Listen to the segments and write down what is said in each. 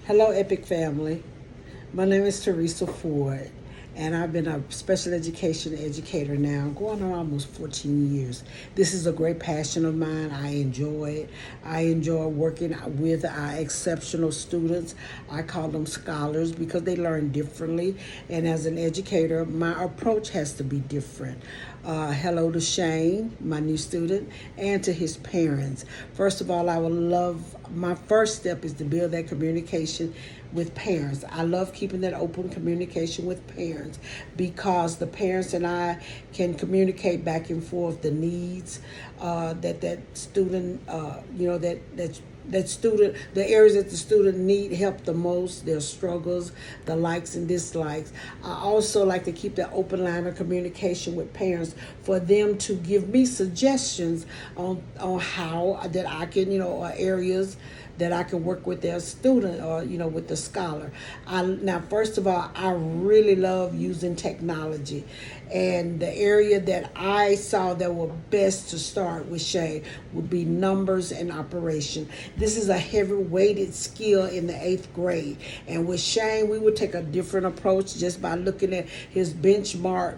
Hello, Epic family. My name is Teresa Ford, and I've been a special education educator now, going on almost 14 years. This is a great passion of mine. I enjoy it. I enjoy working with our exceptional students. I call them scholars because they learn differently, and as an educator, my approach has to be different. Hello to Shane, my new student, and to his parents. First of all, I would love, my first step is to build that communication with parents. I love keeping that open communication with parents because the parents and I can communicate back and forth the needs that student, that student, the areas that the student need help the most, their struggles, the likes and dislikes. I also like to keep that open line of communication with parents for them to give me suggestions on how that I can, areas that I can work with their student or with the scholar. Now first of all, I really love using technology, and the area that I saw that were best to start with Shane would be numbers and operation. This is a heavy weighted skill in the 8th grade, and with Shane we would take a different approach just by looking at his benchmark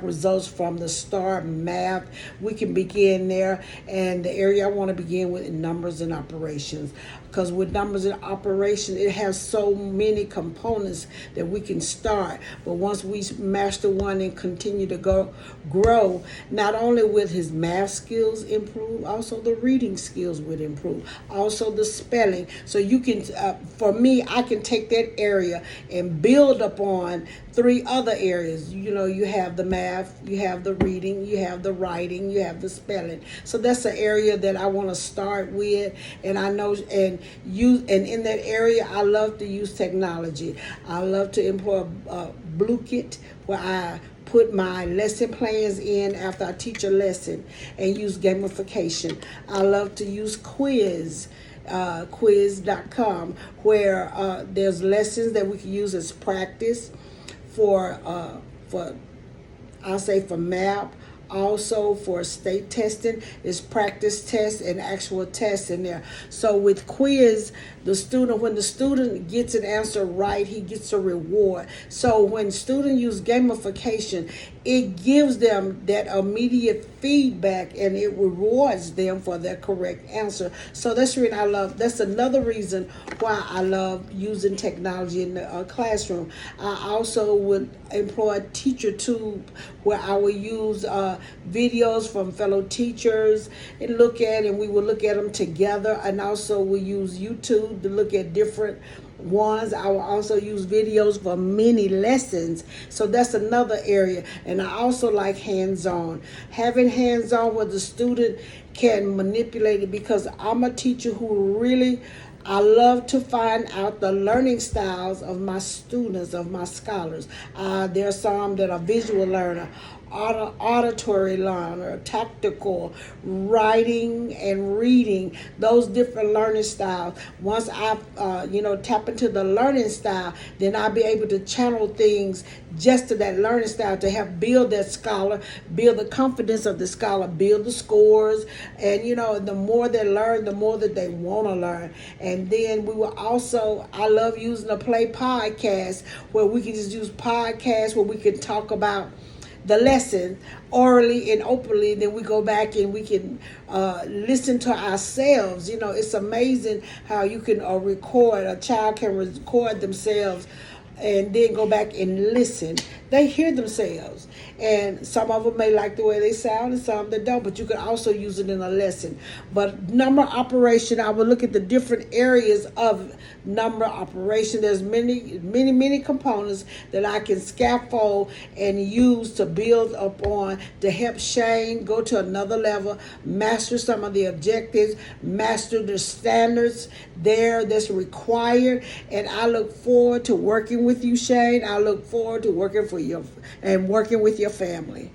results from the STAR math. We can begin there, and the area I want to begin with is numbers and operations, because with numbers and operations it has so many components that we can start, but once we master one and continue to grow, not only with his math skills improve, also the reading skills would improve, also the spelling. So you can for me, I can take that area and build upon 3 other areas. You have the math, you have the reading, you have the writing, you have the spelling. So that's an area that I want to start with, and I know and in that area I love to use technology. I love to employ Bluekit, where I put my lesson plans in after I teach a lesson, and use gamification. I love to use quiz.com, where there's lessons that we can use as practice for I'll say for MAP. Also for state testing is practice tests and actual tests in there. So with quiz, when the student gets an answer right, he gets a reward. So when students use gamification, it gives them that immediate feedback and it rewards them for their correct answer. So that's another reason why I love using technology in the classroom. I also would employ TeacherTube, where I would use videos from fellow teachers and we will look at them together, and also we use YouTube to look at different ones. I will also use videos for mini lessons. So that's another area. And I also like hands-on. Having hands-on where the student can manipulate it, because I'm a teacher who really, I love to find out the learning styles of my students, of my scholars. There are some that are visual learner, auditory learner, tactical, writing and reading, those different learning styles. Once I, tap into the learning style, then I'll be able to channel things just to that learning style to help build that scholar, build the confidence of the scholar, build the scores, and the more they learn, the more that they want to learn. And then I love using a play podcast, where we can just use podcasts where we can talk about the lesson orally and openly. Then we go back and we can listen to ourselves. It's amazing how you can a child can record themselves and then go back and listen. They hear themselves, and some of them may like the way they sound and some that don't, but you can also use it in a lesson. But number operation, I will look at the different areas of number operation. There's many components that I can scaffold and use to build upon to help Shane go to another level, master some of the objectives, master the standards that's required. And I look forward to working with you, Shane. I look forward to working with your family.